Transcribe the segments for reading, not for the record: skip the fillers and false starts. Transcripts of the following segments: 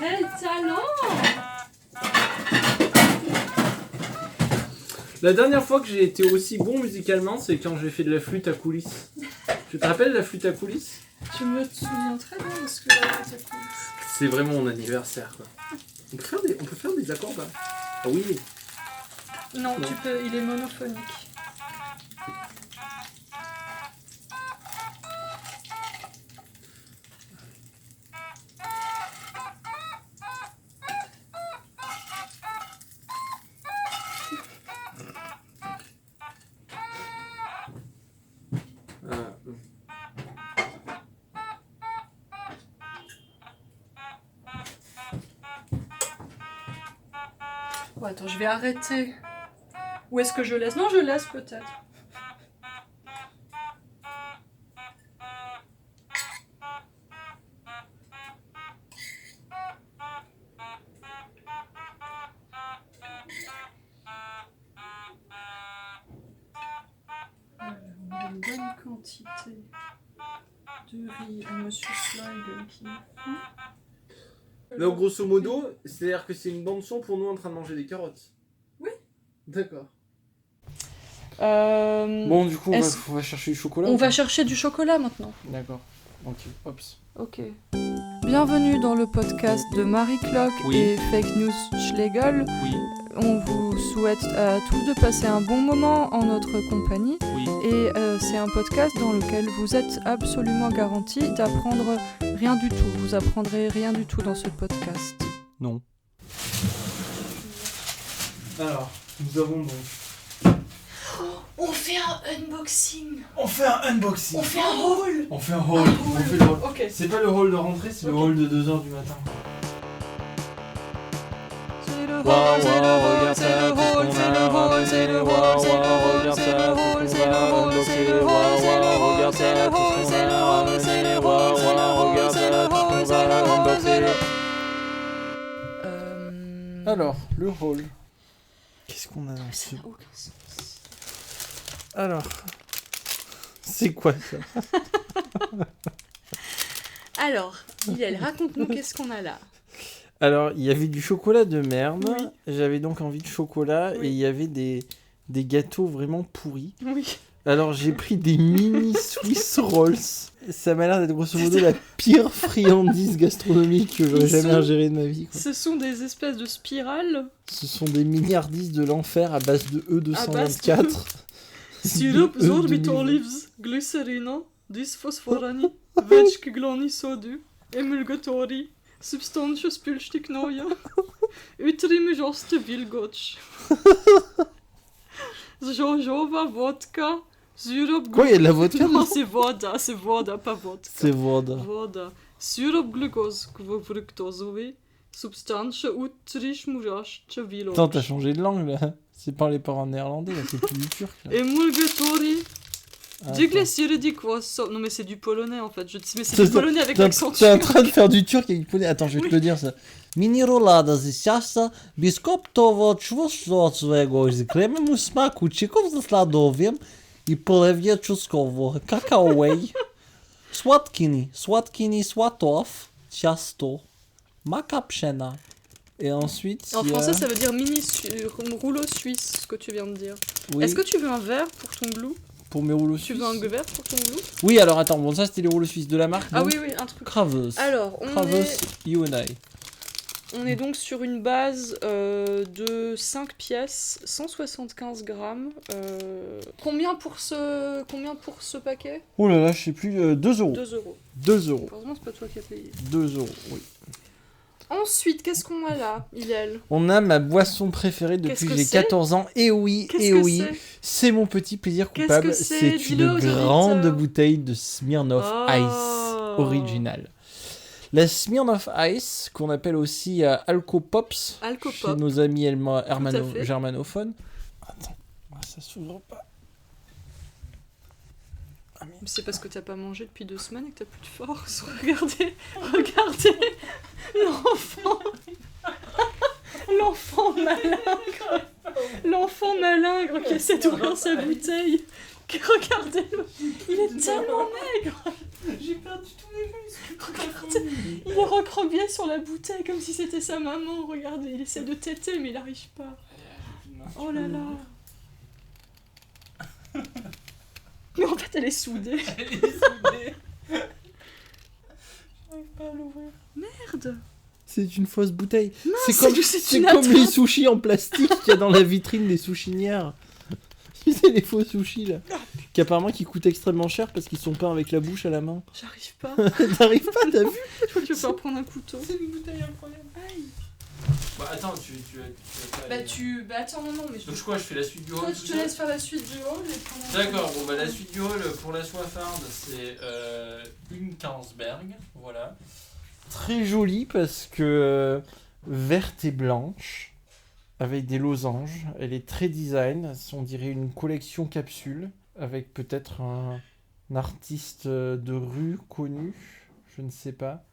Quel talent! La dernière fois que j'ai été aussi bon musicalement, c'est quand j'ai fait de la flûte à coulisses. Tu te rappelles la flûte à coulisses? Je me souviens très bien de ce que j'avais fait. C'est vraiment mon anniversaire, quoi. On peut faire des accords, là. Ah oui. Non, Non. tu peux, il est monophonique. Ouais, attends, je vais arrêter. Ou est-ce que je laisse? Non, je laisse peut-être. On a une bonne quantité de riz à Monsieur Slide qui Donc grosso modo, c'est-à-dire que c'est une bande son pour nous en train de manger des carottes. Oui. D'accord. Bon, Bon, du coup, est-ce- on va chercher du chocolat. on ou va pas chercher du chocolat maintenant. D'accord. Ok. Hops. Ok. Bienvenue dans le podcast de Marie Clock Oui. et Fake News Schlegel. Oui. On vous souhaite à tous de passer un bon moment en notre compagnie. Oui. Et c'est un podcast dans lequel vous êtes absolument garanti d'apprendre rien du tout. Vous apprendrez rien du tout dans ce podcast. Non. Alors, nous avons donc... On fait un unboxing. On fait un unboxing. On fait un haul. On fait un haul. On fait le haul. Ok. C'est pas le haul de rentrée, c'est le haul de 2h du matin. C'est le Wow, haul, c'est le wow, haul, regarde c'est ça, le haul, tout c'est ce le qu'on a haul, c'est le ramené. haul, c'est le Wow, haul, regarde c'est ça, le tout haul, ce c'est qu'on le va haul, c'est le unboxer. haul, c'est le Wow, haul, regarde c'est le ça, tout haul, ce c'est qu'on le a haul, c'est ramené. le Wow, haul, c'est le haul, regarde c'est le ça, tout ce haul, qu'on c'est le va haul, c'est le unboxer. Alors, le haul. Qu'est-ce qu'on a dans ce... Ça n'a aucun sens. Alors, c'est quoi ça? Alors, Yael, raconte-nous qu'est-ce qu'on a là. Alors, il y avait du chocolat de merde. Oui. J'avais donc envie de chocolat Oui. et il y avait des gâteaux vraiment pourris. Oui. Alors, j'ai pris des mini Swiss Rolls. Ça m'a l'air d'être grosso modo la pire friandise gastronomique que j'aurais Ils jamais sont- ingérée de ma vie, quoi. Ce sont des espèces de spirales. Ce sont des milliardises de l'enfer à base de E224. Sirup De sorbit 2000. olives, glycerina, dysphosphorani, vätskeglani sodu, emulgatori, substantia spülstiknoja, utrymjoste vilgoch. Jojoba vodka, syrup Quoi, il y a de la vodka Non, dedans? c'est voda, pas vodka. C'est Voda. Voda. Syrup glukose, fructosovi, substantia utrymjoste vilgoch. Attends, t'as changé de langue là. C'est parlé par en néerlandais, là, c'est plus du turc là. Emulgatori. Ah, Diglesyridik kwasso. Non mais c'est du polonais en fait. Mais c'est C'est du ça. polonais avec T'es l'accent t'es en turc. train de faire du turc avec du polonais. Attends, je vais Oui. te le dire ça. Minirolada z ciasta, biskoptowo czwórstwego z kremem u smaku, cieków ze sladowiem I polewie czosnkowo, kakaowej, słatkini, swatow, ciasto, maka pszena. Et ensuite, En il y a... français ça veut dire rouleau suisse, ce que tu viens de dire. Oui, Est-ce que tu veux un verre pour ton glue? pour mes rouleaux Tu suisses. veux un verre pour ton glue? Oui, alors attends, bon ça c'était les rouleaux suisses de la marque. Ah donc, oui, oui, un truc. Kravos. Alors, Kravos, you and I. on est donc sur une base de 5 pièces, 175 grammes. Combien pour ce paquet? Oh là là, je sais plus, 2 euros. 2 euros. 2 euros. Heureusement, c'est pas toi qui as payé. 2 euros, oui. Ensuite, qu'est-ce qu'on a là, Hillel? On a ma boisson préférée depuis Qu'est-ce que que j'ai c'est 14 ans. Et oui, Qu'est-ce et que oui, c'est c'est mon petit plaisir Qu'est-ce coupable. que c'est C'est Dis-le une aux grande auditeurs. bouteille de Smirnoff Oh. Ice original. La Smirnoff Ice, qu'on appelle aussi Alcopops, chez Alcopop. nos amis fait. germanophones. Attends, ça s'ouvre pas. Mais c'est parce que t'as pas mangé depuis 2 semaines et que t'as plus de force. Regardez, regardez l'enfant. L'enfant malingre. L'enfant malingre qui essaie d'ouvrir sa bouteille. Regardez-le, il est tellement maigre. J'ai perdu tous les muscles. Regardez, il est recroquevillé sur la bouteille comme si c'était sa maman, regardez, il essaie de téter mais il arrive pas. Oh là là. Mais en fait elle est soudée. Elle est soudée. J'arrive pas à l'ouvrir. Merde. C'est une fausse bouteille. Mince, C'est comme, c'est c'est une comme attrape. les sushis en plastique qu'il y a dans la vitrine des sushinières. C'est les faux sushis là. Qui apparemment qui coûtent extrêmement cher parce qu'ils sont peints avec la bouche à la main. J'arrive pas. T'arrives pas, t'as vu? Je crois que je vais pas prendre un couteau. C'est une bouteille incroyable. Aïe. Bah attends, tu vas pas Bah aller- tu... Bah attends, non, mais... Donc quoi, je fais la suite du Toi, hall je tout te seul laisse faire la suite du hall et pendant- D'accord, bon bah la suite du hall pour la soifarde c'est une Carlsberg, voilà. Très jolie parce que verte et blanche avec des losanges. Elle est très design. On dirait une collection capsule avec peut-être un artiste de rue connu. Je ne sais pas.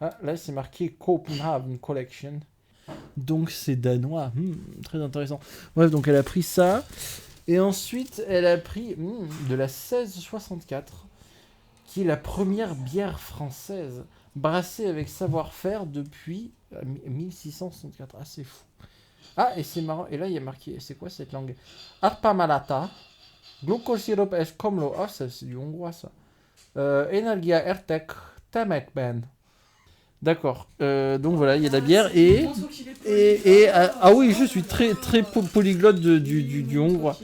Ah, là c'est marqué Copenhagen Collection. Donc c'est danois. Très intéressant. Bref, donc elle a pris ça. Et ensuite, elle a pris de la 1664, qui est la première bière française brassée avec savoir-faire depuis 1664. Ah, c'est fou. Ah, et c'est marrant. Et là, il y a marqué, c'est quoi cette langue? Arpa malata. Glucosirop eskomlo. Ah, ça, c'est du hongrois, ça. Energia ertek temekben. D'accord. Donc voilà, il y a de la bière et... Je pense qu'il est polyglotte. Ah oui, je suis très polyglotte du hongrois.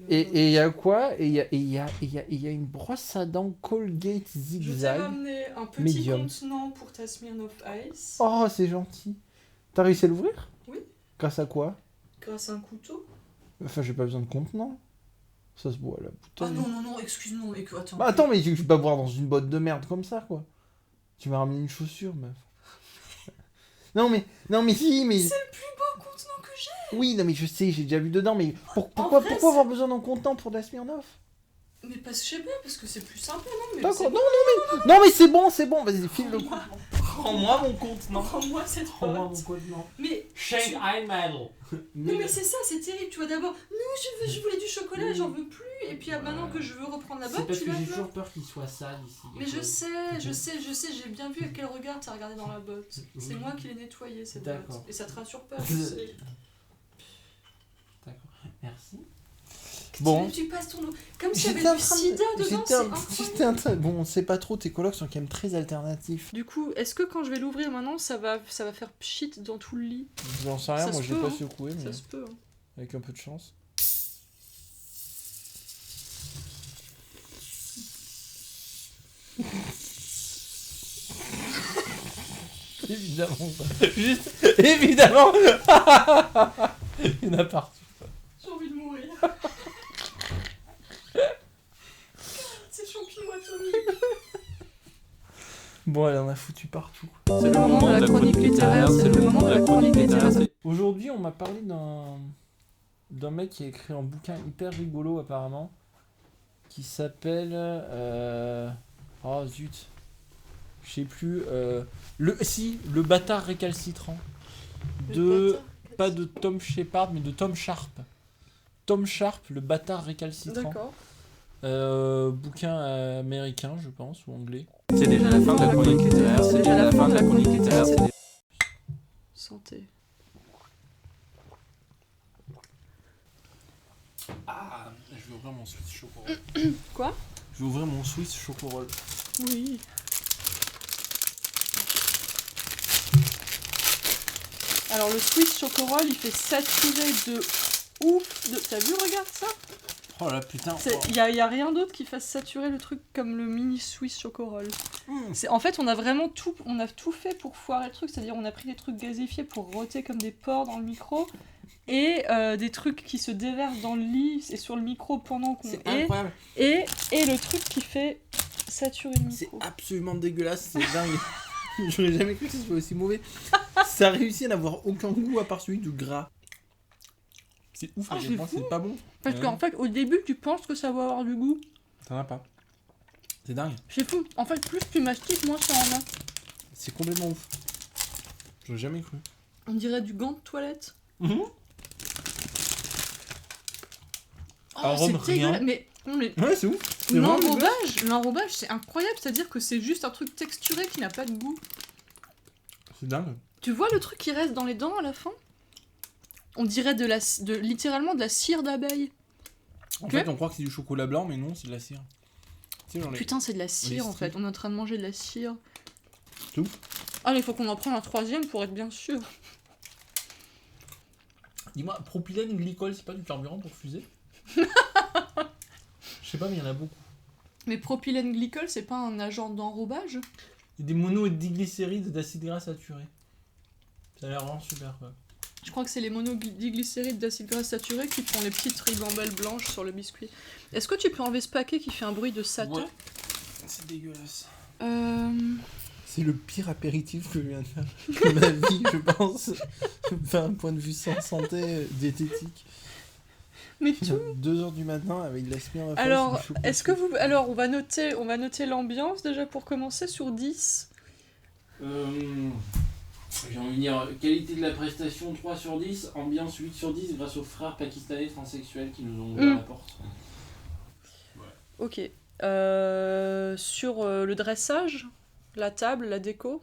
Et il y a quoi? Et il y a une brosse à dents Colgate Je t'ai zigzag. ramené un petit Medium. contenant pour ta Smirnoff Ice. Oh, c'est gentil. T'as réussi à l'ouvrir? Oui. Grâce à quoi? Grâce à un couteau. Enfin, j'ai pas besoin de contenant. Ça se boit à la Ah bouteille. non, excuse-moi, mais attends. Bah attends, mais je vais pas boire dans une botte de merde comme ça, quoi. Tu m'as ramené une chaussure, meuf. non mais si, mais... C'est le plus beau contenant que j'ai. Oui, non mais je sais, j'ai déjà vu dedans, mais pourquoi vrai, avoir besoin d'un contenant pour de la Smirnoff? Mais parce que je sais pas, parce que c'est plus sympa, non mais D'accord, c'est non mais c'est bon, vas-y, file le contenant. Prends-moi mon contenant. Prends-moi cette Prends-moi mon botte. contenant. Mais Shake Einmal. non mais c'est ça, c'est terrible. Tu vois d'abord, non je voulais du chocolat, j'en veux plus. Et puis maintenant que je veux reprendre la C'est botte, parce tu que l'as j'ai là. toujours peur qu'il soit sale ici. Mais je sais, j'ai bien vu à quel regard t'as regardé dans la botte. C'est moi qui l'ai nettoyée cette D'accord. botte. Et ça te rassure pas, je sais. D'accord, merci. Bon. Tu passes ton eau. Comme s'il y avait du sida dedans, c'est incroyable. Bon, on sait pas trop, tes colocs sont quand même très alternatifs. Du coup, est-ce que quand je vais l'ouvrir maintenant, ça va faire pchit dans tout le lit? J'en sais rien, Ça moi se je l'ai peut, pas hein. secoué, mais Ça se peut. Hein. avec un peu de chance. Évidemment. Juste, évidemment. Il y en a partout. J'ai envie de mourir. C'est champignon atomique. Bon, elle en a foutu partout. C'est le moment de la chronique littéraire. C'est le moment de la chronique littéraire. Aujourd'hui, on m'a parlé d'un mec qui a écrit un bouquin hyper rigolo apparemment, qui s'appelle oh zut, je sais plus, le bâtard récalcitrant pas de Tom Shepard mais de Tom Sharp. Tom Sharp, le bâtard récalcitrant. D'accord. Bouquin américain je pense ou anglais. C'est déjà la fin de la chronique littéraire, c'est déjà la fin de la chronique littéraire. Santé. Ah, je vais ouvrir mon Swiss Chocorol. Quoi? Je vais ouvrir mon Swiss Chocorol. Oui. Alors le Swiss Chocorol, il fait saturer de ouf. T'as vu, regarde ça. Oh là putain. Il y a rien d'autre qui fasse saturer le truc comme le mini Swiss Chocorol. En fait, on a tout fait pour foirer le truc, c'est-à-dire on a pris des trucs gazifiés pour rôter comme des porcs dans le micro et des trucs qui se déversent dans le lit et sur le micro pendant qu'on C'est est incroyable. et le truc qui fait saturer le C'est micro. absolument dégueulasse, c'est dingue. J'aurais jamais cru que ce soit aussi mauvais. Ça a réussi à n'avoir aucun goût à part celui du gras. C'est ouf, Ah, à c'est quel point fou. c'est pas bon. Parce qu'en fait, au début, tu penses que ça va avoir du goût. T'en as pas. C'est dingue. C'est fou. En fait, plus tu mastiques, moins ça en a. C'est complètement ouf. J'aurais jamais cru. On dirait du gant de toilette. Oh, Arôme c'est rien. dégueulasse. Mais Ouais, c'est ouf. C'est vraiment l'enrobage, c'est incroyable. C'est-à-dire que c'est juste un truc texturé qui n'a pas de goût. C'est dingue. Tu vois le truc qui reste dans les dents à la fin? On dirait littéralement de la cire d'abeille. En Ok. fait, on croit que c'est du chocolat blanc, mais non, c'est de la cire. Tu sais, genre les- Putain, c'est de la cire en stries. fait. On est en train de manger de la cire. Tout. Ah, mais il faut qu'on en prenne un troisième pour être bien sûr. Dis-moi, propylène glycol, c'est pas du carburant pour fusée? Je sais pas, mais il y en a beaucoup. Mais propylène glycol, c'est pas un agent d'enrobage? Il y a des monodiglycérides d'acide gras saturé. Ça a l'air vraiment super, quoi. Je crois que c'est les monodiglycérides d'acide gras saturé qui font les petites ribambelles blanches sur le biscuit. Est-ce que tu peux enlever ce paquet qui fait un bruit de Satan? Ouais. C'est dégueulasse. C'est le pire apéritif que je viens de faire de ma vie, je pense. D'un point de vue santé diététique. Mais tout. 2h du matin avec de la smear à face, Alors, du chocolat. est-ce que vous. Alors, on va noter l'ambiance déjà pour commencer sur 10. J'ai envie de dire qualité de la prestation 3 sur 10, ambiance 8 sur 10 grâce aux frères pakistanais transsexuels qui nous ont ouvert la porte. Ok. Sur le dressage, la table, la déco.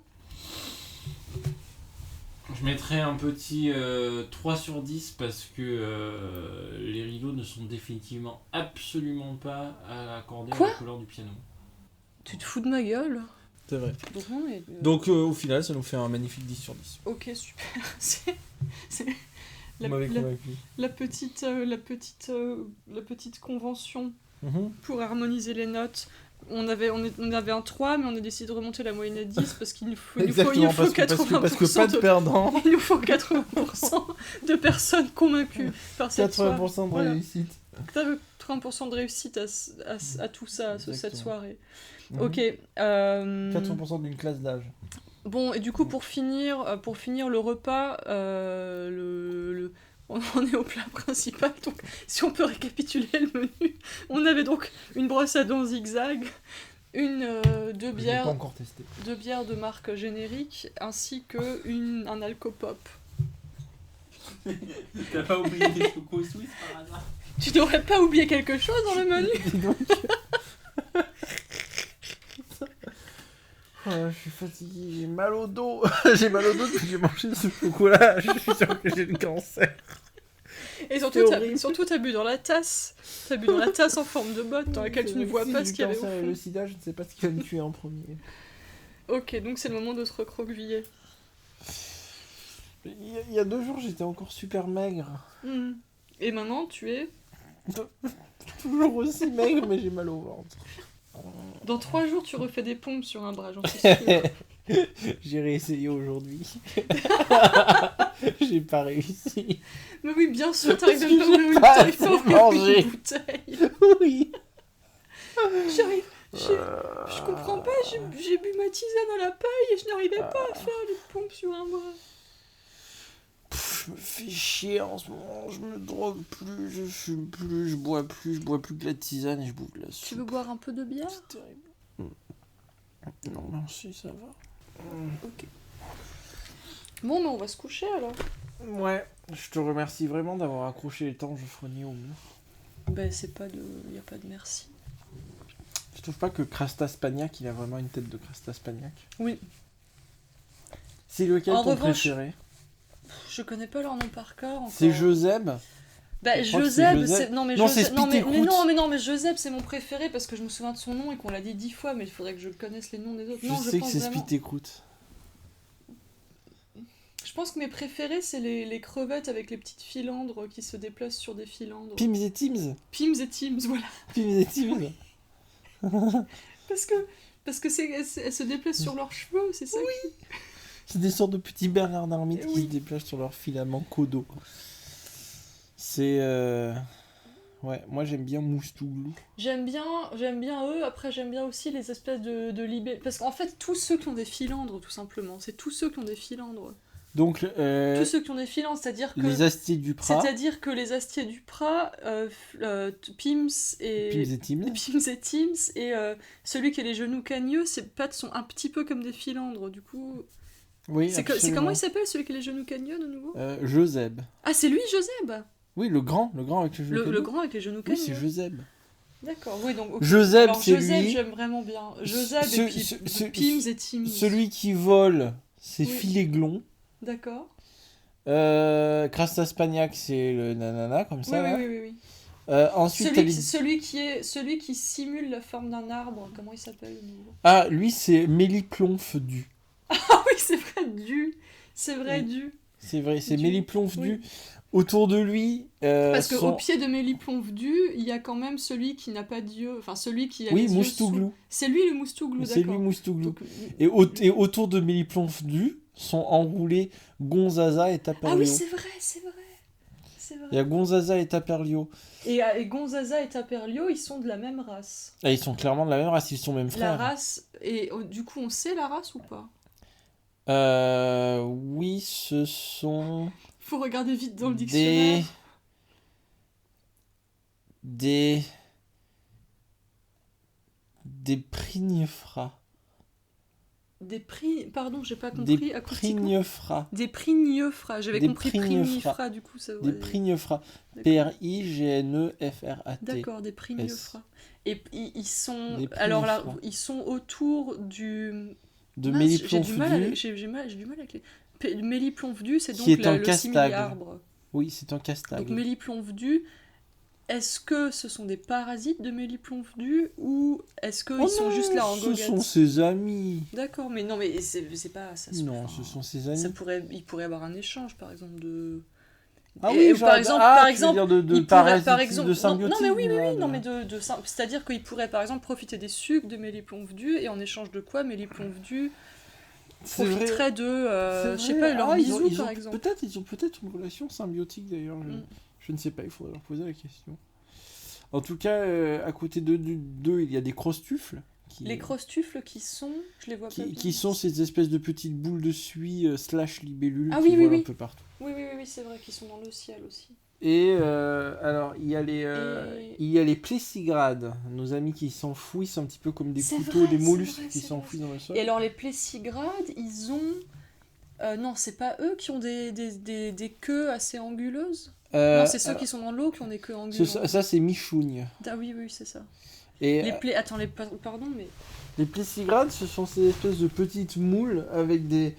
Je mettrais un petit 3 sur 10 parce que les rideaux ne sont définitivement absolument pas accordés Quoi à la couleur du piano. Tu te fous de ma gueule? C'est vrai. Donc, non, mais, Donc au final, ça nous fait un magnifique 10 sur 10. ok, super. C'est Vous m'avez convaincu. la petite convention Mhm. pour harmoniser les notes. On avait un 3, mais on a décidé de remonter la moyenne à 10 parce qu'il nous faut, Exactement, parce que 80% pas de perdants. il nous faut 80% de personnes convaincues par cette soirée. 80% de Voilà. réussite. 80% de réussite à tout ça, à cette Exactement. soirée. Mhm. Ok. 80% d'une classe d'âge. Bon, et du coup, pour finir le repas, on est au plat principal, donc si on peut récapituler le menu, on avait donc une brosse à dents zigzag, deux Je l'ai pas bières encore testé. de marque générique, ainsi que un alcopop. T'as pas oublié les chocos suisses par hasard? Tu n'aurais pas oublié quelque chose dans le menu? Dis donc. Je suis fatigué, j'ai mal au dos. J'ai mal au dos depuis que j'ai mangé ce chocolat. Je suis sûr que j'ai le cancer. Et surtout, t'as bu dans la tasse. T'as bu dans la tasse en forme de botte, dans laquelle tu ne vois pas ce qu'il y avait au Le cancer et fond. le sida, je ne sais pas ce qui va me tuer en premier. Ok, donc c'est le moment de se recroqueviller. Il y a 2 jours, j'étais encore super maigre. Hmm. Et maintenant, tu es... Toujours aussi maigre, mais j'ai mal au ventre. Dans 3 jours, tu refais des pompes sur un bras, j'en suis sûre. J'ai réessayé aujourd'hui. J'ai pas réussi. Mais oui, bien sûr, t'arrives Parce même que pas à j'ai ouvrir pas t'arrives pas à assez ouvrir mangé. une bouteille. Oui. Je comprends pas, j'ai bu ma tisane à la paille et je n'arrivais pas à faire les pompes sur un bras. Je me fais chier en ce moment, je me drogue plus, je fume plus, je bois plus que de la tisane et je bouffe de la soupe. Tu veux boire un peu de bière? C'est terrible. Non, merci, ça va. Ok. Bon, mais on va se coucher alors. Ouais, je te remercie vraiment d'avoir accroché les temps Geoffroy au mur. Ben, y a pas de merci. Je trouve pas que Krasta Spagnac, il a vraiment une tête de Krasta Spagnac. Oui. C'est lequel En ton revanche, préféré? Je connais pas leur nom par cœur encore. C'est Joseb. Bah, Je crois que c'est Joseb, Joseb. c'est... Non, mais Non, Joseb... c'est non, mais Spittekout. non, mais Joseb, c'est mon préféré parce que je me souviens de son nom et qu'on l'a dit 10 fois, mais il faudrait que je connaisse les noms des autres. Non, Je sais que pense c'est vraiment... Spittekout. Je pense que mes préférés, c'est les crevettes avec les petites filandres qui se déplacent sur des filandres. Pims et Tims. Pims et Teams, voilà. Pims et Tims. Parce que elles se déplacent sur leurs cheveux, c'est ça qui... C'est des sortes de petits Bernard d'Armite Eh qui oui. se déplacent sur leur filament codo. C'est... Ouais, moi j'aime bien Moustouglou. J'aime bien eux, après j'aime bien aussi les espèces de libés. Parce qu'en fait, tous ceux qui ont des filandres, tout simplement, c'est tous ceux qui ont des filandres. Donc, Tous ceux qui ont des filandres, c'est-à-dire que... les Astiers du Prat, C'est-à-dire que les Astiers du Prat, Pims et... Pims et Tims. Pims et Teams, et celui qui a les genoux cagneux, ses pattes sont un petit peu comme des filandres, du coup... Oui, C'est absolument. comment il s'appelle, celui qui a les genoux cagneux, de nouveau? Joseb. Ah, c'est lui, Joseb! Oui, le grand avec le Le grand avec les genoux Oui, cagneux. c'est Joseb. D'accord, oui, donc... ok. Joseb, Alors, c'est Joseb, lui. j'aime vraiment bien. Joseb Ce- et puis ce- Pims et Teams. Celui qui vole c'est Oui. Filéglon. D'accord. Crastaspagnac, c'est le nanana, comme Oui, ça. là. oui. Ensuite, Celui qui simule la forme d'un arbre, comment il s'appelle le nouveau? Ah, lui, c'est Méliplonfdu. Ah oui, c'est vrai, C'est vrai, Oui. C'est vrai, c'est Du. Méliplonfdu. Oui. Autour de lui, Parce qu'au sont... pied de Méliplonfdu, il y a quand même celui qui n'a pas d'yeux, enfin celui qui a Oui, les yeux Moustouglou. sous. C'est lui le Moustouglou, C'est lui, d'accord. Moustouglou. Donc, Et autour de Méliplonfdu sont enroulés Gonzaza et Taperlio. Ah oui, c'est vrai. Il y a Gonzaza et Taperlio. Et Gonzaza et Taperlio, ils sont de la même race. Ah, ils sont clairement de la même race, ils sont même La frères. race, et du coup, on sait la race ou pas? Oui, ce sont Faut regarder vite dans le dictionnaire. des prignefras. Pardon, j'ai pas Des compris acoustiquement. prignefras. Des prignefras. J'avais Des compris prignefras. prignifras, du coup. Ça, Des ouais. prignefras. D'accord. P-R-I-G-N-E-F-R-A-T. D'accord, des prignefras. Et ils sont. Des Alors là, prignefras. ils sont autour du. De Mince, j'ai du mal Méliplonfdu. avec, j'ai du mal avec les. Méliplonfdu, c'est Qui donc est un le castagne. simili-arbre. Oui, c'est un Donc castagne. Méliplonfdu, est-ce que ce sont des parasites de Méliplonfdu ou est-ce qu'ils sont juste là en Ce goguette? sont ses amis. D'accord, mais non, mais c'est pas ça. Non, ce sont ses amis. Il pourrait y avoir un échange, par exemple, de. Ah Et- oui, et genre, par exemple, tu veux dire de il pourrait, parasites, par exemple, de non, symbiotique. mais oui, là, non, de- mais c'est-à-dire qu'il pourrait, par exemple, profiter des sucs de Méliplonfdu et en échange de quoi Méliplonfdu C'est vrai. profiterait de, C'est je sais vrai. pas, leur Ah, bisou, ils par ont exemple. ils ont peut-être une relation symbiotique d'ailleurs. Mm. Je ne sais pas, il faudrait leur poser la question. En tout cas, à côté d'eux, il y a des crostufles. Les crostufles qui sont, je les vois pas bien. qui sont ces espèces de petites boules de suie / libellules Ah qui oui, oui, volent oui. un peu partout. Oui, c'est vrai qu'ils sont dans le ciel aussi. Et alors, il y a les plessigrades, nos amis qui s'enfouissent un petit peu comme des C'est couteaux, vrai, des c'est mollusques vrai, qui c'est s'enfouissent dans le sol. Et alors, les plessigrades, ils ont. Non, c'est pas eux qui ont des queues assez anguleuses? Non, c'est ceux qui sont dans l'eau qui ont des queues anguleuses. ça, c'est michougne. Ah oui, c'est ça. Et Attends, pardon, mais. les plessigrades, ce sont ces espèces de petites moules avec des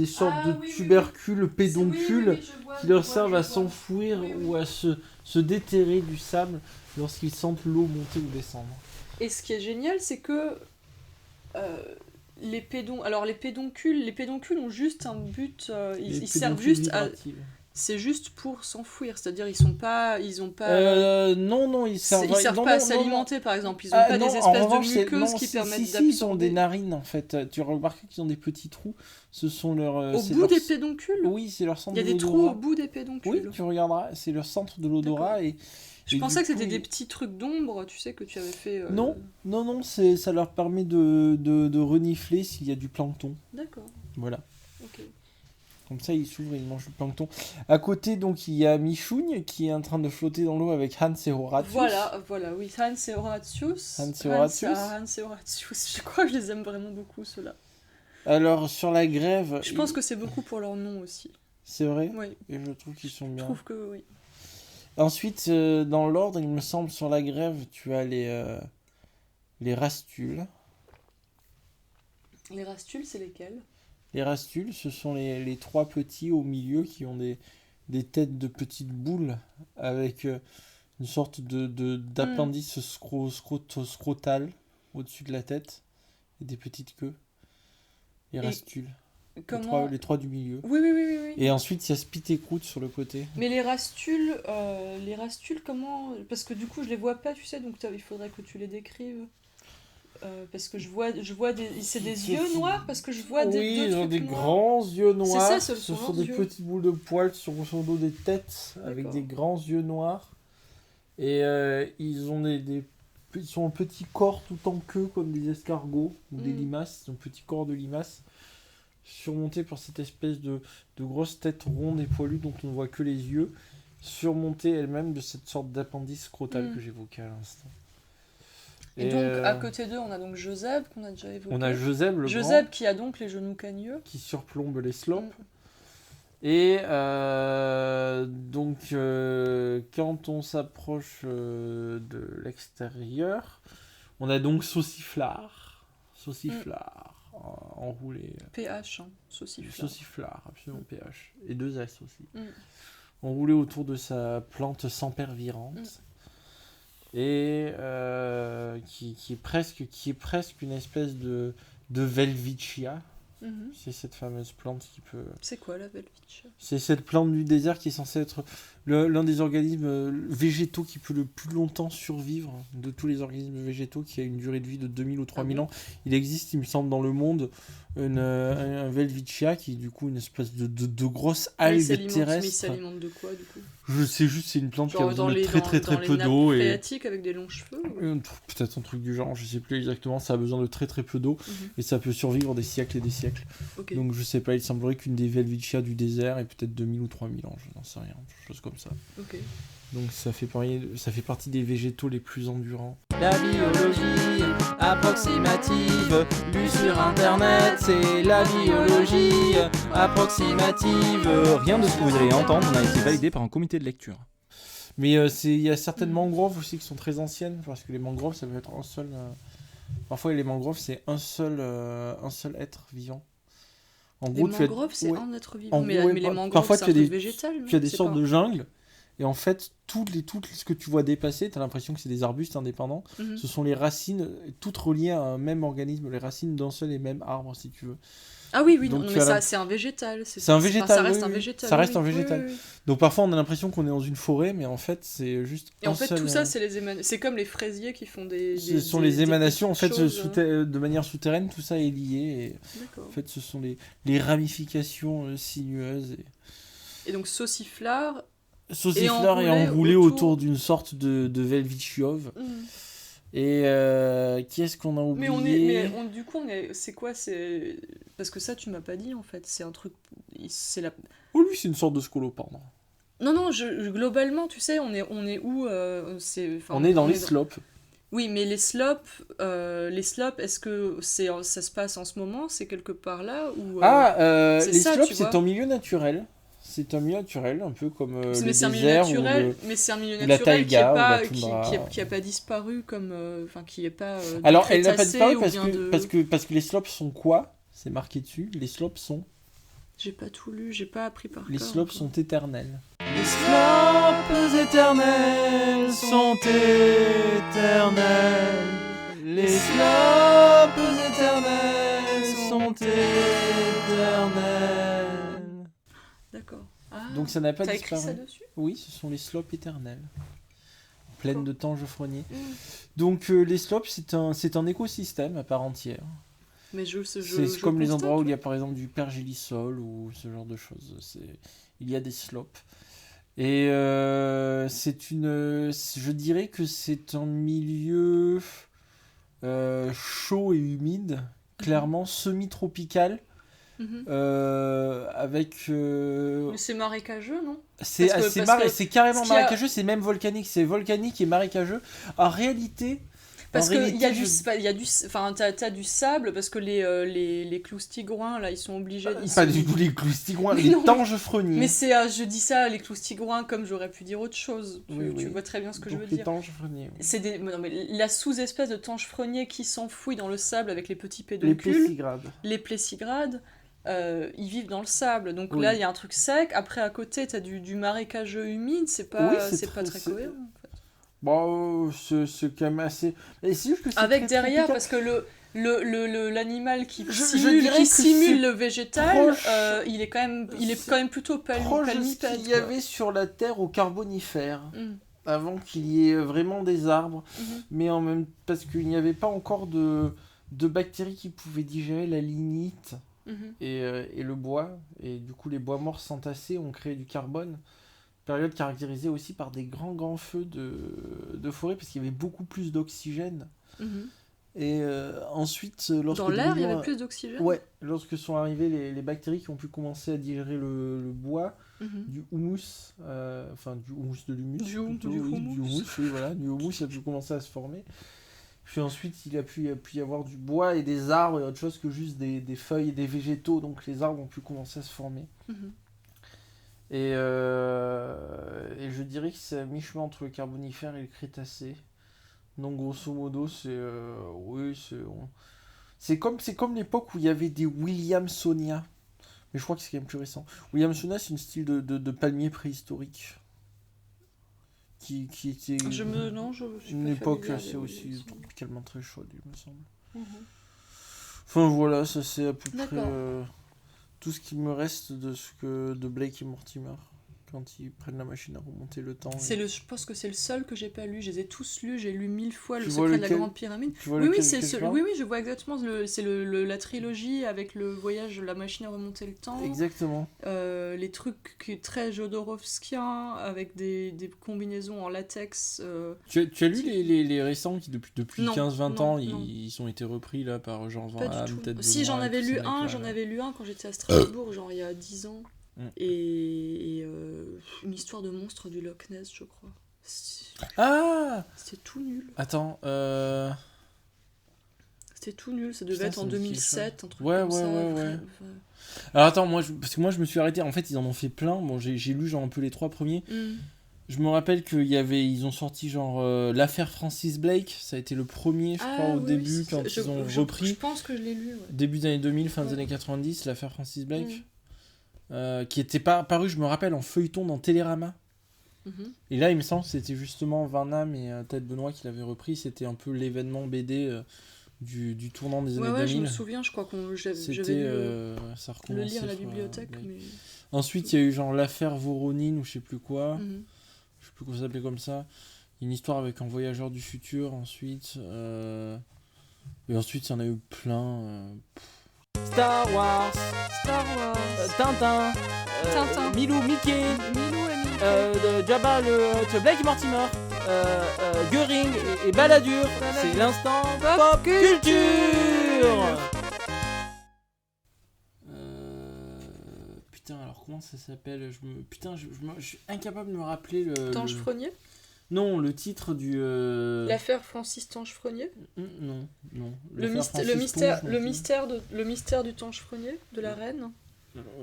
sortes Ah, de oui, tubercules, pédoncules, Oui, je vois, qui leur je vois, servent je à vois. s'enfouir Oui, oui. ou à se déterrer du sable lorsqu'ils sentent l'eau monter ou descendre. Et ce qui est génial, c'est que les pédoncules ont juste un but. Les Ils servent pédoncules juste à. vibratives. C'est juste pour s'enfouir, c'est-à-dire ils ont pas. Non, ils servent, Ils servent non, pas à non, non, s'alimenter, par exemple. Ils ont Ah, pas non, des en espèces revanche, de c'est- muqueuses non, qui si, permettent si, ils ont d'absorber. des narines en fait. Tu as remarqué qu'ils ont des petits trous. Ce sont leurs. Au c'est bout leur- des pédoncules? Oui, c'est leur centre Il y a de des trous l'odorat. au bout des pédoncules. Oui, tu regarderas, c'est leur centre de l'odorat et. Je et pensais du que c'était coup, des petits trucs d'ombre, tu sais, que tu avais fait. Non, ça leur permet de renifler s'il y a du plancton. D'accord, Voilà. ok. Comme ça, ils s'ouvrent et ils mangent du plancton. À côté, donc, il y a Michougne qui est en train de flotter dans l'eau avec Hans et Horatius. Voilà, oui. Hans et Horatius. Hans et Horatius. Hans et Horatius. Je crois que je les aime vraiment beaucoup, ceux-là. Alors, sur la grève. Je pense que c'est beaucoup pour leur nom aussi. C'est vrai. Oui, Et je trouve qu'ils sont je bien. trouve que oui. Ensuite, dans l'ordre, il me semble, sur la grève, tu as les rastules. Les rastules, c'est lesquels? Les rastules, ce sont les trois petits au milieu qui ont des têtes de petites boules avec une sorte d'appendice scrotal au-dessus de la tête et des petites queues. Les rastules. Comment? Les trois du milieu. Oui. Et ensuite, il y a Spitécroute sur le côté. Mais les rastules, comment? Parce que du coup, je les vois pas, tu sais, donc il faudrait que tu les décrives. Parce que je vois c'est des yeux noirs, parce que je vois Oui, deux ils ont trucs des noirs. grands yeux noirs. C'est ça, ce ce sont sont leurs des yeux. petites boules de poils sur le dos des têtes avec D'accord. des grands yeux noirs. Et ils ont ils sont en petits corps tout en queue comme des escargots ou des limaces. Ils ont petits corps de limaces surmontés par cette espèce de grosse tête ronde et poilue dont on ne voit que les yeux, surmontée elle-même de cette sorte d'appendice scrotal que j'évoquais à l'instant. Et donc, à côté d'eux, on a donc Joseph, qu'on a déjà évoqué. On a Joseph le Joseph grand, qui a donc les genoux cagneux. qui surplombe les slopes. Et donc, quand on s'approche de l'extérieur, on a donc Sauciflard. enroulé. pH, hein, sauciflard. Sauciflard, absolument pH. Et 2 S aussi. Mm. Enroulé autour de sa plante sempervirente. Et qui est presque une espèce de Welwitschia. Mhm. C'est cette fameuse plante qui peut... C'est quoi la Welwitschia? C'est cette plante du désert qui est censée être l'un des organismes végétaux qui peut le plus longtemps survivre de tous les organismes végétaux, qui a une durée de vie de 2000 ou 3000 ans. Il existe, il me semble, dans le monde un Welwitschia qui est du coup une espèce de grosse algue Mais il terrestre. s'alimente de quoi du coup? Je sais juste, c'est une plante qui a Genre besoin dans de les, très dans peu les d'eau. nappes Et phréatiques avec des longs cheveux ou- peut-être un truc du genre, je sais plus exactement, ça a besoin de très peu d'eau et ça peut survivre des siècles et des siècles. Ok. Donc je sais pas, il semblerait qu'une des Welwitschia du désert ait peut-être 2000 ou 3000 ans, je n'en sais rien, quelque chose comme ça. Ok. Donc ça fait partie des végétaux les plus endurants. La biologie approximative, lue sur internet, c'est la biologie approximative. Rien de ce que vous allez entendre n'a été validé par un comité de lecture. Mais il y a certaines mangroves aussi qui sont très anciennes, parce que les mangroves ça peut être un seul... Parfois les mangroves c'est un seul être vivant. En Les gros, mangroves, c'est ouais. un être vivant. En Mais, gros, mais les mangroves, parfois, c'est tu un as truc des- végétal. Tu as des c'est sortes pas- de jungles, et en fait, ce que tu vois dépasser, tu as l'impression que c'est des arbustes indépendants. Mhm. Ce sont les racines, toutes reliées à un même organisme, les racines d'un seul et même arbre, si tu veux. Ah oui, oui, Donc, non, tu mais as ça, la- c'est un végétal. C'est un végétal, ça reste oui, un oui. végétal. Ça reste oui, un oui, végétal. oui, oui. Donc parfois, on a l'impression qu'on est dans une forêt, mais en fait, c'est juste Et en un fait, seul... tout ça, c'est c'est comme les fraisiers qui font ce sont les émanations, en fait, petites choses, de manière souterraine, tout ça est lié. Et, D'accord. en fait, ce sont les ramifications sinueuses. Et donc, sauciflard. Sauciflard est enroulé enroulé autour autour d'une sorte de Welwitschiov. Et qui est-ce qu'on a oublié? Du coup, c'est quoi? C'est parce que ça, tu m'as pas dit en fait. C'est un truc. C'est la. Oh, lui, c'est une sorte de scolopendre. Non, non. Globalement, tu sais, on est où On est dans les slopes. Oui, mais les slopes, est-ce que ça se passe en ce moment? C'est quelque part là ou c'est Les ça, slopes, tu c'est vois. un milieu naturel. C'est un milieu naturel, un peu comme le mais c'est un milieu désert ou naturel, mais c'est un milieu la naturel qui taïga est ou pas, la toundra. qui a pas disparu comme, enfin qui est pas. Alors, elle n'a pas Crétacé disparu ou parce bien parce que les slopes sont quoi? C'est marqué dessus. Les slopes sont... J'ai pas tout lu, j'ai pas appris par Les cœur slopes encore. sont éternels. Les slopes éternels sont éternels. Les slopes éternels sont éternels. D'accord. Ah, Donc ça n'a pas t'as écrit disparu. ça dessus? Oui, ce sont les slopes éternels. Pleines de tangefreniers. Mm. Donc les slopes, c'est un écosystème à part entière. Mais C'est comme les endroits où il y a par exemple du pergélisol ou ce genre de choses. Il y a des slopes. Et je dirais que c'est un milieu chaud et humide, clairement semi-tropical, avec... Mais c'est marécageux, non? C'est Parce que c'est carrément ce qu'il y a- marécageux, c'est même volcanique. C'est volcanique et marécageux. En réalité... Parce en qu'il réalité, y a du, enfin, t'as du sable, parce que les cloustigouins, là, ils sont obligés... Pas du tout les cloustigouins, Mais les non, tangefreniers. Mais c'est, je dis ça, les cloustigouins, comme j'aurais pu dire autre chose. Oui, Tu oui. vois très bien ce que Donc, je veux les dire. tangefreniers. C'est non, mais la sous-espèce de tangefrenier qui s'enfouit dans le sable avec les petits Les pédoncules, plessigrades. les plessigrades, ils vivent dans le sable. Donc Oui. là, il y a un truc sec. Après, à côté, t'as du marécageux humide. C'est pas, Oui, c'est pas très cohérent. En fait. Bon, c'est quand même assez... Et c'est juste que c'est Avec très derrière, tropical. parce que l'animal qui Je simule, dirais que c'est le végétal, proche- il est quand même plutôt proche de ce palmipède, qu'il y quoi. avait sur la Terre au Carbonifère, Mm. avant qu'il y ait vraiment des arbres, Mhm. mais en même parce qu'il n'y avait pas encore de bactéries qui pouvaient digérer la lignite Mhm. et le bois, et du coup les bois morts s'entassaient, ont créé du carbone. Période caractérisée aussi par des grands feux de forêt, parce qu'il y avait beaucoup plus d'oxygène. Mhm. Et ensuite, lorsque Dans l'air, il y devenu avait un- plus d'oxygène. Ouais, lorsque sont arrivées les bactéries qui ont pu commencer à digérer le bois, Mhm. du houmous, du houmous de l'humus. Du plutôt, houmous. oui, du houmous, oui, voilà, du houmous a pu commencer à se former. Puis ensuite, il a pu y avoir du bois et des arbres et autre chose que juste des feuilles et des végétaux, donc les arbres ont pu commencer à se former. Mhm. Et je dirais que c'est à mi-chemin entre le Carbonifère et le Crétacé. Donc grosso modo, C'est comme l'époque où il y avait des Williamsonia. Mais je crois que c'est quand même plus récent. Williamsonia, c'est une style de palmier préhistorique. Qui était Non, je suis une pas époque familière assez des aussi Williamson. tropicalement très chaude, il me semble. Mhm. Enfin voilà, ça c'est à peu près D'accord. tout ce qui me reste de Blake et Mortimer. Quand ils prennent la machine à remonter le temps. Je pense que c'est le seul que j'ai pas lu. Je les ai tous lus. J'ai lu 1000 fois Tu Le vois secret de la lequel grande pyramide. Tu vois Oui, lequel c'est je parle oui, je vois exactement. C'est la trilogie avec le voyage, la machine à remonter le temps. Exactement. Les trucs très jodorowskiens avec des combinaisons en latex. Tu as lu les récents qui, depuis Non, 15-20 non, ans, non. ils ont été repris là par genre Pas Van du Hamme, tout. Ted Si, Benoît j'en et avais tous ces lu un, mecs-là, j'en là. avais lu un quand j'étais à Strasbourg, genre il y a 10 ans. Mm. Et une histoire de monstre du Loch Ness, je crois. Ah C'était tout nul. Attends, C'était tout nul, ça devait Putain, être ça en me dit quelque 2007, un truc Ouais, comme ouais, ça. ouais, Enfin, alors attends, parce que moi je me suis arrêté, en fait ils en ont fait plein, bon j'ai lu genre un peu les 3 premiers. Je me rappelle ils ont sorti genre l'affaire Francis Blake, ça a été le premier je crois au début quand ils ont repris. Je pense que je l'ai lu, ouais. Début des années 2000, fin des Ouais. années 90, l'affaire Francis Blake. Qui était pas paru, je me rappelle, en feuilleton dans Télérama. Mhm. Et là, il me semble que c'était justement Van Hamme et Ted Benoît qui l'avaient repris. C'était un peu l'événement BD du tournant des années Ouais, 2000. je me souviens, je crois que j'avais C'était, dû ça le recommençait lire à la sur, bibliothèque. Blake. Mais... Ensuite, il y a eu genre l'affaire Voronin ou je sais plus quoi. Mhm. Je sais plus comment ça s'appelait comme ça. Une histoire avec un voyageur du futur ensuite. Et ensuite, il y en a eu plein. Star Wars, Tintin, Tintin. Milou, Mickey, Milou et Mickey. Jabba, Blake et Mortimer, Göring et Balladur. C'est l'instant pop culture. Putain, alors comment ça s'appelle? Je suis incapable de me rappeler le. Tange-Frenier. Non, le titre du. L'affaire Francis Tange-Frenier. Non. Le L'affaire Francis Ponge, le mystère du Tange-Frenier, de la reine.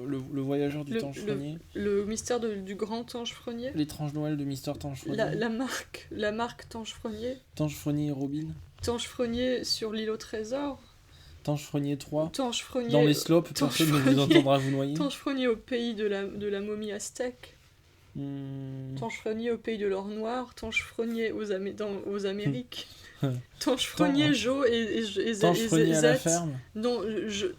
le voyageur du Tange-Frenier. Le mystère du grand Tange-Frenier. L'étrange Noël de Mister Tange-Frenier. La marque Tange-Frenier. Tange-Frenier et Robin. Tange-Frenier sur l'île au trésor. Tange-Frenier 3. Tange-Frenier. Dans les slopes, personne ne vous Tange-Frenier. entendra vous noyer. Tange-Frenier au pays de la momie aztèque. Hmm. Tange-Frenier au pays de l'or noir. Tange-Frenier aux Amériques. Tange-Frenier, Jo et Tange-Frenier à la Zet. ferme. Non,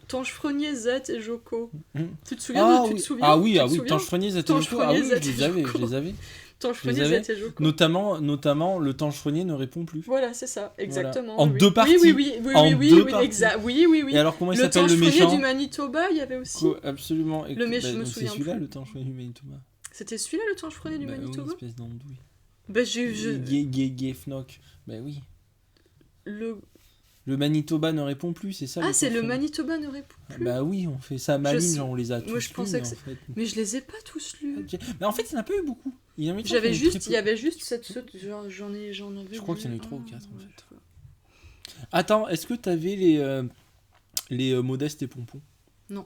Tange-Frenier, Zet et Joko. Hmm. Tu te souviens Ah tu oui, te souviens ah oui, Tu te ah oui, souviens Tange-Frenier, Zet et Joko. Ah Tange-Frenier, oui, Zet je et les avais, Joko. je les avais. Tange-Frenier, Je les avais. Zet et Joko. Notamment, le Tange-Frenier ne répond plus. Voilà, c'est ça, exactement. En oui. deux parties. Oui, En deux parties. exact. Oui. Et alors, comment il Le s'appelle le Tange-Frenier méchant? du Manitoba, il y avait aussi. Absolument. Le méchant, je me donc souviens c'est celui-là, plus. le Tange-Frenier du Manitoba. C'était celui-là le Tange-Frenier du Bah oui, Manitoba espèce d'andouille. Bah Gay, Fnoc. Bah oui. le... Le Manitoba ne répond plus, c'est ça. Ah, c'est le Tange-Frenier. Manitoba ne répond plus. Bah oui, on fait ça à Malines, sais- genre on les a tous Moi, je lus, pensais mais que en c'est- fait... Mais je les ai pas tous lus. Ok. Mais en fait, il n'y en a pas eu beaucoup. Il y en a eu Il y avait juste cette... j'en avais. Je crois qu'il y en a eu lu 3 ou un, 4 en ouais, fait. je vois. Attends, est-ce que t'avais les Modestes et Pompons? Non.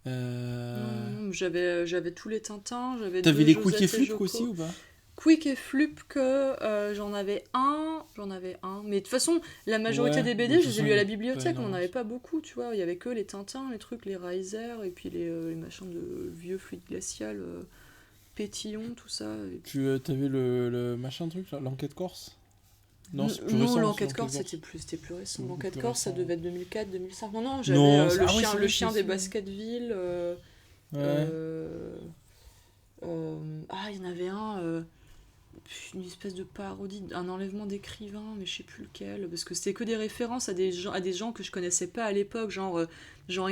Euh... Non, j'avais tous les Tintins, j'avais T'avais deux les Quick Josette et Flip Joko. aussi ou pas? Quick et Flup que j'en avais un, mais de toute façon la majorité Ouais, des de BD toute je les ai façon, lus à la pas bibliothèque, on énorme. n'en avait pas beaucoup, tu vois, il y avait que les Tintins, les trucs, les Riser et puis les machins de vieux fluide glacial, pétillon, tout ça. Et... Tu t'avais le machin truc là, l'enquête corse? Non, c'est plus non, récent, l'enquête c'est corse l'enquête c'était plus récent. Beaucoup L'enquête plus corse ça récent. devait être 2004, 2005. Non, j'avais Non, le c'est chien, vrai le que chien c'est des ça. Basketville. Ouais. Il y en avait un, une espèce de parodie, un enlèvement d'écrivain, mais je sais plus lequel, parce que c'était que des références à des gens que je connaissais pas à l'époque, genre Jean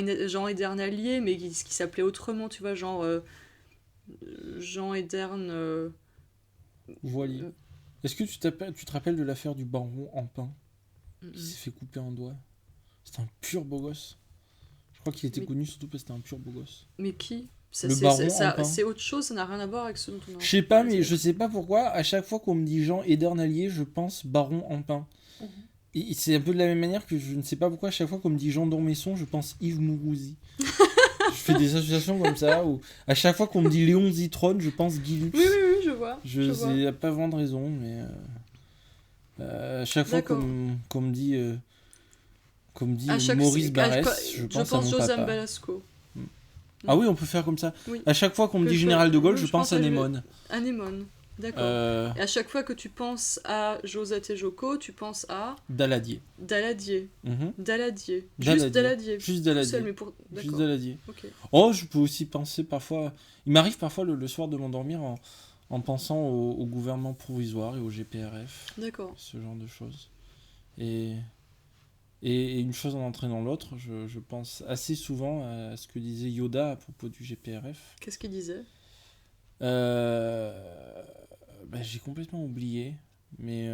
Edernalier, mais qui s'appelait autrement, tu vois, genre Jean Ederne. Voilier. Est-ce que tu te rappelles de l'affaire du baron Empin qui s'est fait couper un doigt? C'était un pur beau gosse. Je crois qu'il était Mais- connu surtout parce que c'était un pur beau gosse. Mais qui Le baron Empin. c'est autre chose, ça n'a rien à voir avec ce dont on a Je sais pas, parlé. mais je sais pas pourquoi, à chaque fois qu'on me dit Jean Edernalier, je pense baron Empin. Mhm. Et c'est un peu de la même manière que je ne sais pas pourquoi, à chaque fois qu'on me dit Jean Dormesson, je pense Yves Mourouzi. Je fais des associations comme ça, ou à chaque fois qu'on me dit Léon Zitron, je pense Guy Lux. Oui, je vois. Je vois. sais pas vraiment de raison, mais à chaque fois D'accord. qu'on me dit comme dit À chaque- Maurice à- Barrès, je pense à mon Josem papa. Balasco. Ah oui, on peut faire comme ça. Oui. À chaque fois qu'on me Que dit je- Général de Gaulle, oui, je je pense pense à à Némone. Anémone. D'accord. Euh, Et à chaque fois que tu penses à Josette et Joko, tu penses à Daladier. Daladier. Mhm. Daladier. Daladier. Juste Daladier. Juste Tout Daladier. seul, mais pour... Juste D'accord. Daladier. Ok. Oh, je peux aussi penser parfois... Il m'arrive parfois le soir de m'endormir en pensant au gouvernement provisoire et au GPRF. D'accord. Ce genre de choses. Et une chose en entraînant l'autre, je pense assez souvent à ce que disait Yoda à propos du GPRF. Qu'est-ce qu'il disait? J'ai complètement oublié, mais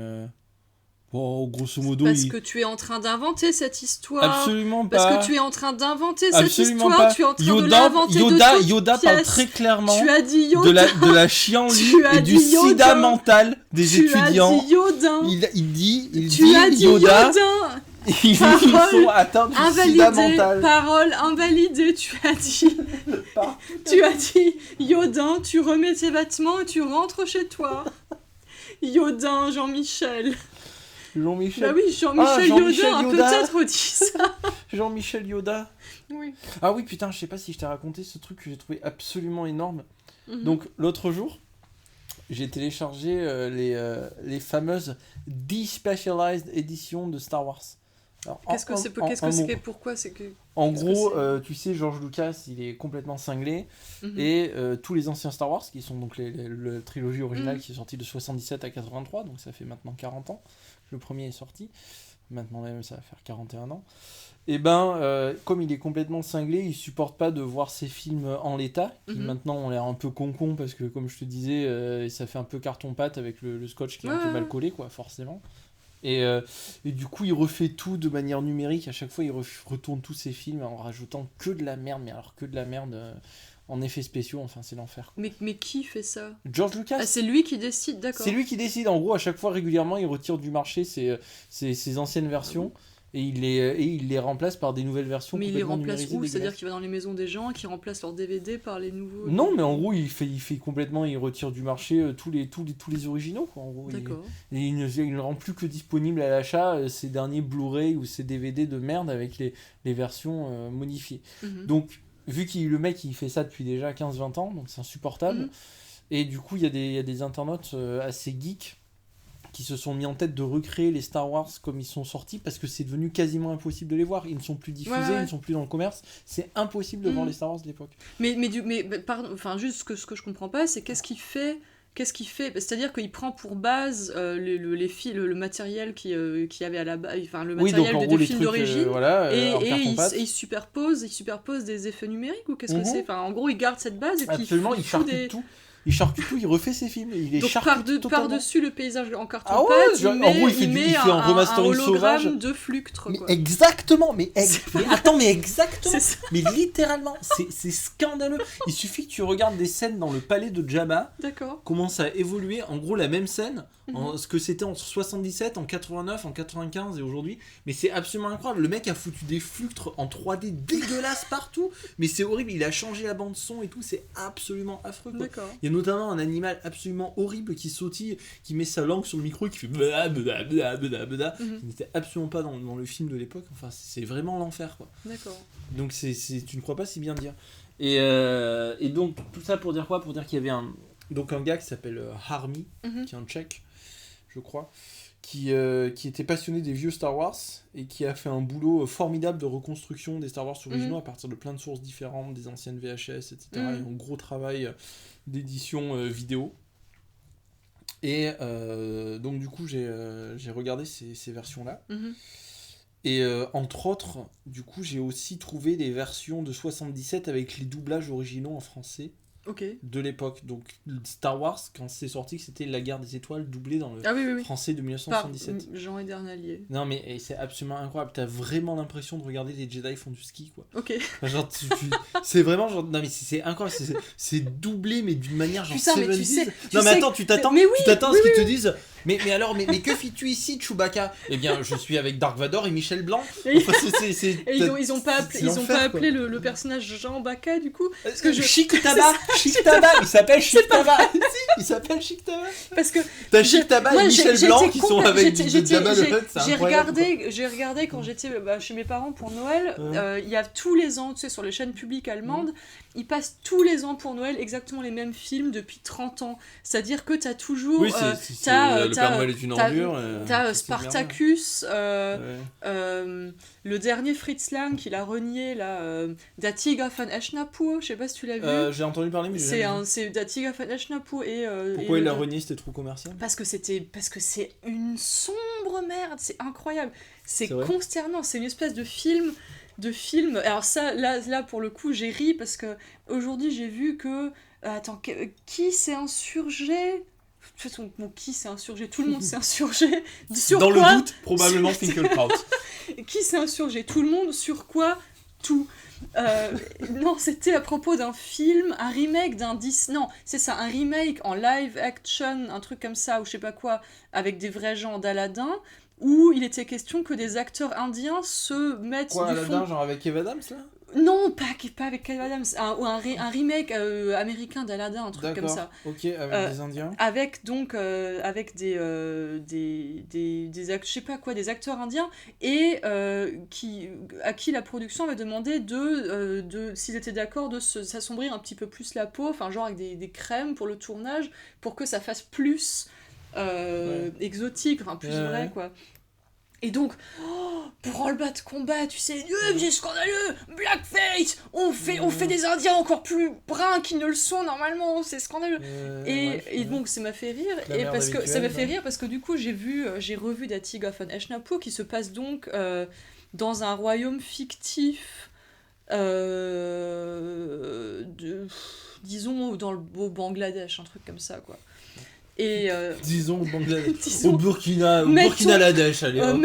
bon, grosso modo, Parce que tu es en train d'inventer cette histoire. absolument pas. Parce que tu es en train d'inventer cette Absolument histoire. pas. Tu es en train de l'inventer de Yoda toutes parle pièces. très clairement Tu as dit Yoda. de la chienlit Tu as et du dit Yoda. sida mental des Tu étudiants. as dit Yodin. Il dit Tu as dit Yoda, Yodin. ils Parole sont atteints du sida Invalidé. mental. Parole invalidée. Tu as dit. Tu as dit Yodin. Tu remets tes vêtements et tu rentres chez toi. Yodin, Jean-Michel. Jean-Michel. Bah oui, Jean-Michel Jean-Michel Yodin a Yoda. peut-être dit ça. Jean-Michel Yoda. Oui. Ah oui, putain, je sais pas si je t'ai raconté ce truc que j'ai trouvé absolument énorme. Mhm. Donc, l'autre jour, j'ai téléchargé les fameuses Despecialized Editions de Star Wars. Alors, Qu'est-ce que c'est pourquoi c'est que En qu'est-ce gros, que tu sais, George Lucas, il est complètement cinglé. Mhm. Et tous les anciens Star Wars, qui sont donc la trilogie originale Mhm. qui est sortie de 77 à 83, donc ça fait maintenant 40 ans. Le premier est sorti. Maintenant même, ça va faire 41 ans. Et comme il est complètement cinglé, il supporte pas de voir ses films en l'état, qui Mhm. maintenant ont l'air un peu con parce que, comme je te disais, ça fait un peu carton-pâte avec le scotch qui est un peu Ouais. mal collé, quoi, forcément. Et du coup, il refait tout de manière numérique. À chaque fois, il retourne tous ses films en rajoutant que de la merde, mais alors que de la merde en effets spéciaux. Enfin, c'est l'enfer. Mais qui fait ça? George Lucas, Ah, c'est lui qui décide, d'accord. c'est lui qui décide. En gros, à chaque fois, régulièrement, il retire du marché ses anciennes versions et il les remplace par des nouvelles versions Mais il les complètement remplace numérisées, où? C'est-à-dire dégueulasses. qu'il va dans les maisons des gens, qui remplace leurs DVD par les nouveaux. Non, mais en gros, il fait complètement, il retire du marché tous les originaux, quoi. En gros, D'accord. et il ne rend plus que disponible à l'achat ces derniers Blu-ray ou ces DVD de merde avec les versions modifiées. Mhm. Donc, vu que le mec il fait ça depuis déjà 15-20 ans, donc c'est insupportable. Mhm. Et du coup, il y a des internautes assez geeks qui se sont mis en tête de recréer les Star Wars comme ils sont sortis parce que c'est devenu quasiment impossible de les voir. Ils ne sont plus diffusés, Ouais. ils ne sont plus dans le commerce. C'est impossible de voir Mhm. les Star Wars de l'époque. Mais pardon, enfin juste ce que je comprends pas, c'est qu'est-ce qu'il fait? C'est-à-dire qu'il prend pour base le matériel qui avait à la base, enfin le Oui, donc matériel en de gros, les films trucs, d'origine. voilà, Et en carton-pâte. il superpose des effets numériques ou qu'est-ce que Mhm. c'est? Enfin, en gros, il garde cette base et puis Absolument, il fout charcute tout. Il charcute tout, il refait ses films. Il les Donc charcute totalement. par-dessus le paysage en carton Ah ouais, pâte, genre, il en gros, il met fait un remastering hologramme sauvage. de Fluctre, Mais quoi. exactement, mais attends, mais exactement. C'est ça, Mais littéralement, c'est scandaleux. Il suffit que tu regardes des scènes dans le palais de Jabba, d'accord. comment ça a évolué. En gros, la même scène, Mhm. ce que c'était en 77, en 89, en 95 et aujourd'hui. Mais c'est absolument incroyable. Le mec a foutu des fluctres en 3D dégueulasses partout. Mais c'est horrible. Il a changé la bande son et tout. C'est absolument affreux, quoi. D'accord. Il y a notamment un animal absolument horrible qui sautille, qui met sa langue sur le micro et qui fait bla bla bla bla bla, Mhm. qui n'était absolument pas dans le film de l'époque. Enfin, c'est vraiment l'enfer, quoi. D'accord. Donc tu ne crois pas si bien dire. Et donc tout ça pour dire quoi? Pour dire qu'il y avait un gars qui s'appelle Harmy, Mhm. qui est un tchèque, je crois, qui était passionné des vieux Star Wars et qui a fait un boulot formidable de reconstruction des Star Wars originaux Mhm. à partir de plein de sources différentes, des anciennes VHS, etc. Mhm. Et un gros travail d'édition vidéo. Et donc du coup j'ai regardé ces versions-là. Mhm. Et entre autres, du coup, j'ai aussi trouvé des versions de 77 avec les doublages originaux en français Ok. de l'époque. Donc Star Wars, quand c'est sorti, c'était La Guerre des Étoiles doublé dans le Ah oui, oui, oui. français de Par 1977. Jean Edernalier. Non mais c'est absolument incroyable. T'as vraiment l'impression de regarder les Jedi font du ski, quoi. Ok. Enfin, genre, c'est vraiment genre non mais c'est incroyable. C'est doublé mais d'une manière genre Putain, mais tu 70s. sais- tu non mais sais attends, tu t'attends mais oui, à ce oui, qu'ils te disent Mais alors, mais que fis-tu ici, Chewbacca? Eh bien, je suis avec Dark Vador et Michel Blanc. Et, Enfin, et ils ont pas appelé, c'est l'enfer, appelé le personnage Jean Bacca du coup. Parce que je- Chic Tabac, Chic Tabac, il s'appelle Chic Tabac. Si, il s'appelle Chic Tabac. Parce que T'as Chic Tabac et moi, Michel j'ai Blanc été qui sont complète- avec j'étais- Jabba j'ai- le Hutt, c'est j'ai incroyable. regardé quand j'étais chez mes parents pour Noël. Ouais. Il y a tous les ans, tu sais, sur les chaînes publiques allemandes, ils passent tous les ans pour Noël exactement les mêmes films depuis 30 ans. C'est-à-dire que t'as toujours. Oui, t'as, le Père Noël est une t'as- ordure. T'as Spartacus, Ouais. le dernier Fritz Lang qu'il a renié là, Der Tiger von Eschnapur, je sais pas si tu l'as vu. J'ai entendu parler, mais j'ai jamais vu. C'est Der Tiger von Eschnapur et. Pourquoi et il le- a renié, c'était trop commercial? Parce que c'est une sombre merde, c'est incroyable, c'est C'est vrai consternant, c'est une espèce de film. Alors ça, là pour le coup, j'ai ri parce que aujourd'hui j'ai vu que attends, qui s'est insurgé? De toute façon, bon, qui s'est insurgé? Tout le monde s'est insurgé. Sur Dans quoi? le doute, probablement Finkelkraut. Qui s'est insurgé? Tout le monde. Sur quoi? Tout. Non, c'était à propos d'un film, un remake d'un Disney. Non, c'est ça, un remake en live action, un truc comme ça, ou je sais pas quoi, avec des vrais gens d'Aladin, où il était question que des acteurs indiens se mettent Quoi, du Aladdin, fond. genre avec Kev Adams là? Non, pas avec Kev Adams, un remake américain d'Aladin, un truc comme D'accord. ça. Ok, avec des Indiens. Avec donc avec des je sais pas quoi, des acteurs indiens et à qui la production avait demandé de s'ils étaient d'accord de s'assombrir un petit peu plus la peau, enfin genre avec des crèmes pour le tournage pour que ça fasse plus exotique, enfin plus vrai quoi. Et donc, pour All-Bas de combat, tu sais, c'est scandaleux, blackface, on fait des Indiens encore plus bruns qu'ils ne le sont normalement, c'est scandaleux. Et donc ça m'a fait rire, La et merde parce que ça habituelle, m'a fait rire parce que du coup j'ai revu Der Tiger von Eschnapur qui se passe donc dans un royaume fictif, disons au Bangladesh, un truc comme ça quoi. Et Disons au Bangladesh. disons- Au Burkina Mettons- Ladesh, allez. hop.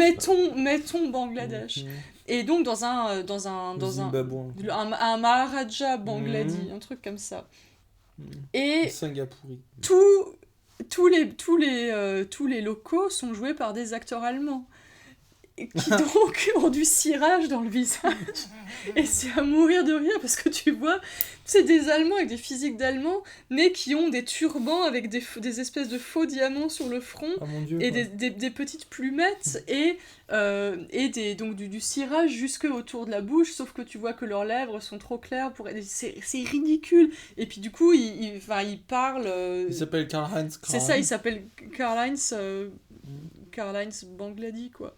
mettons Bangladesh. Et donc dans un Zimbabwe. un Maharaja Bangladi, un truc comme ça. Et Singapouri. tous les locaux sont joués par des acteurs allemands qui donc ont du cirage dans le visage. Et c'est à mourir de rire parce que tu vois, c'est des Allemands avec des physiques d'Allemands, mais qui ont des turbans avec des espèces de faux diamants sur le front. Oh mon dieu. Et quoi. des petites plumettes et donc du cirage jusque autour de la bouche, sauf que tu vois que leurs lèvres sont trop claires pour c'est ridicule. Et puis du coup il parle Il s'appelle Karl-Heinz Kram. c'est ça, il s'appelle Karl-Heinz Bangladi quoi.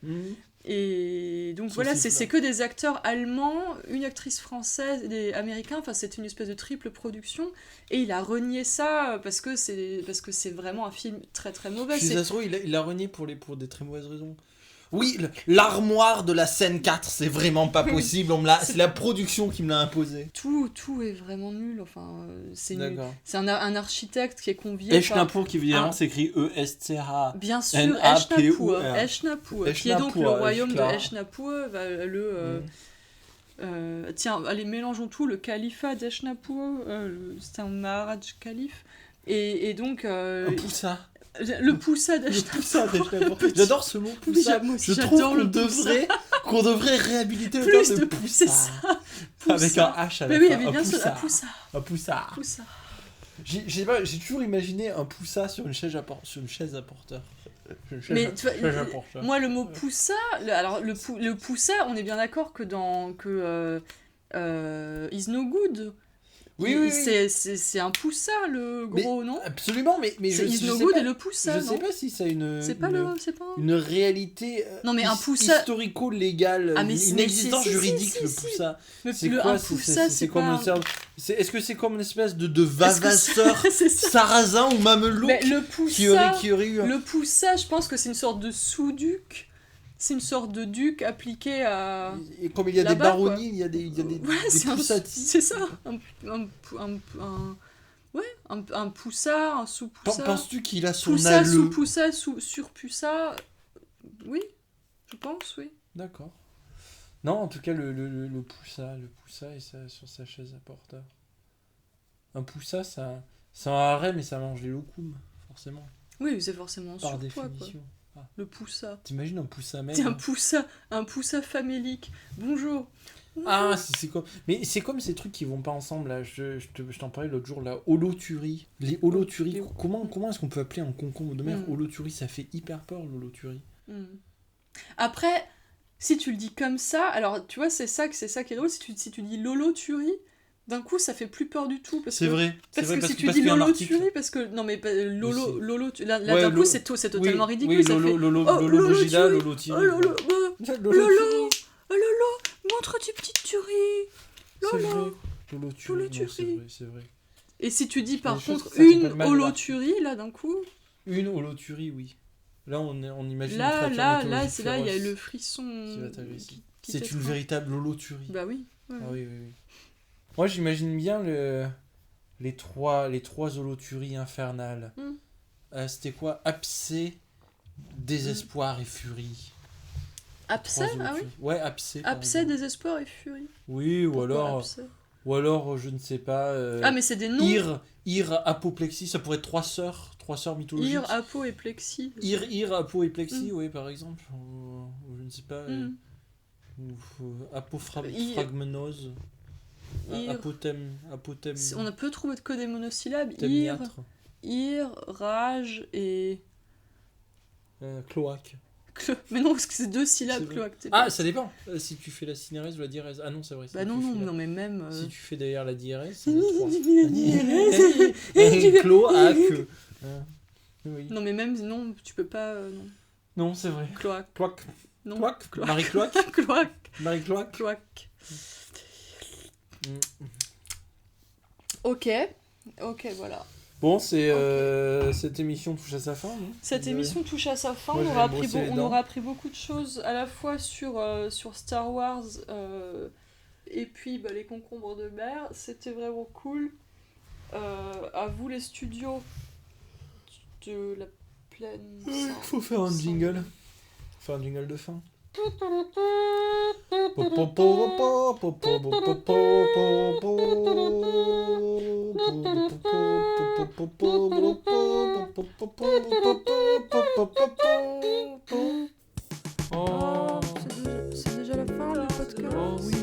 Et donc voilà, c'est que des acteurs allemands, une actrice française et des américains, enfin c'est une espèce de triple production, et il a renié ça parce que c'est vraiment un film très très mauvais. Puis ça se trouve, il l'a renié pour des très mauvaises raisons. Oui, l'armoire de la scène 4, c'est vraiment pas possible. C'est la production qui me l'a imposé. Tout est vraiment nul, enfin c'est un architecte qui est convié Eschnapur qui évidemment s'écrit E-S-C-H. bien sûr, N-A-P-U-R. Eschnapur, qui est donc le royaume de Eschnapur, tiens, allez, mélangeons tout, le califat d'Eschnapur, c'est un Maharaj calife, et donc... Poussa. Le poussa d'Eschnapur. J'adore ce mot, poussa. Moi aussi, Je trouve j'adore qu'on devrait réhabiliter le plus terme de de poussa. poussa. Poussa. Avec un H à la Mais oui, il y fin. avait bien sûr poussa. un poussa. Un poussa. Poussa. J'ai toujours imaginé un poussa sur une chaise à porteur. Mais tu vois, moi le mot poussa, le poussa, on est bien d'accord que Is No Good. Oui. C'est un poussa le gros, non? Absolument, mais C'est Is No Good et le poussa, je non? sais pas si ça a une réalité non, mais un poussa historico-légale, une existence juridique, le poussa. C'est quoi? C'est comme un cerveau. Est-ce que c'est comme une espèce de vavasseur sarrasin ou mamelouk mais le poussa, qui aurait eu le poussa, je pense que c'est une sorte de sous-duc. C'est une sorte de duc appliqué à... Et comme il y a des baronnies, il y a des poussati. C'est ça, un poussa, un sous-poussa. Penses-tu qu'il a son poussa, alleu? sous-poussa, sur-poussa... Oui, je pense, oui. D'accord. Non, en tout cas, le poussa et ça sur sa chaise à porteur. Un poussa, c'est un harem et ça mange les loukoums, forcément. Oui, c'est forcément un par surpoids, quoi. définition. Le poussa. T'imagines un poussamètre? C'est un poussa famélique. Bonjour. Ah, c'est comme... Mais c'est comme ces trucs qui vont pas ensemble, là. Je t'en parlais l'autre jour, la holoturie. Les holoturies, comment est-ce qu'on peut appeler un concombre de mer holoturie? Ça fait hyper peur, l'holoturie. Après, si tu le dis comme ça, alors tu vois, c'est ça qui est drôle. Si tu dis loloturie, d'un coup, ça fait plus peur du tout. C'est vrai. Parce que si tu dis loloturie, parce que... Non, mais lolo... Là, d'un coup, c'est totalement ridicule. Oui, ça fait... lolo-bogida, lolo-turie. Oh, lolo... Lolo... Oh, Lolo, montre tes petites tueries. Lolo... Lolo-turie, c'est vrai. Et si tu dis par contre ça fait pas une de mal, holoturie, là, d'un coup... Une holoturie, oui. Là, on imagine là, une c'est là, il y a le frisson qui va t'agresser. qui C'est t'étreint. une véritable holoturie. Bah oui. Ouais. Ah oui. Moi, j'imagine bien les trois holoturies infernales. C'était quoi? Abcès, désespoir et furie. Abcès, Ah oui? Ouais, abcès. Abcès, désespoir et furie. Oui, Pourquoi ou alors, je ne sais pas. Ah, mais c'est des noms. Ir, apoplexie, ça pourrait être trois sœurs mythologiques. Ir, apo et plexi. Ir, apo et plexi, oui, par exemple. Ou je ne sais pas. Apophragmenose. Apothème. On peut trouver que des monosyllabes. Thémiatre. Ir, rage et... Cloaque. Mais non, parce que c'est 2 syllabes, cloaque. Ah, ça dépend. Si tu fais la cinérèse ou la diérèse. Ah non, c'est vrai. Bah non, mais même... Si tu fais d'ailleurs la diérèse, ça Cloaque. Oui. Non, mais même, non, tu peux pas... non. Non, c'est vrai. Cloaque. Cloaque. Non. Cloaque. Marie-Cloaque. Cloaque. Marie-Cloaque. Cloaque. Ok, voilà. Bon, cette émission touche à sa fin, non? Cette émission touche à sa fin. Moi, on aura appris beaucoup de choses à la fois sur Star Wars et puis les concombres de mer. C'était vraiment cool. À vous les studios de la plaine. Il faut faire un jingle. Faire un jingle de fin. C'est déjà la fin du podcast. Oh oui,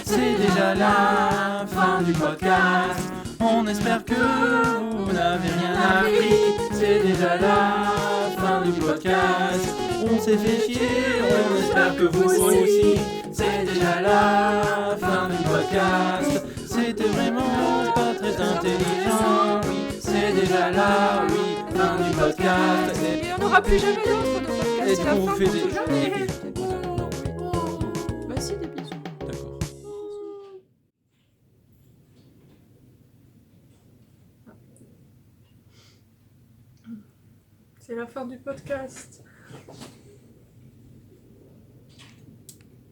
c'est déjà la fin du podcast. On espère que vous n'avez rien appris. C'est déjà la fin du podcast. On s'est fait chier, on espère que vous aussi. C'est déjà la fin du podcast. C'était vraiment pas très intelligent. Oui, c'est déjà la fin du podcast. Et on n'aura plus jamais d'autres de podcast. Et C'est la on fin fait pour des toujours. bisous. Bah si, des bisous. D'accord. C'est la fin du podcast.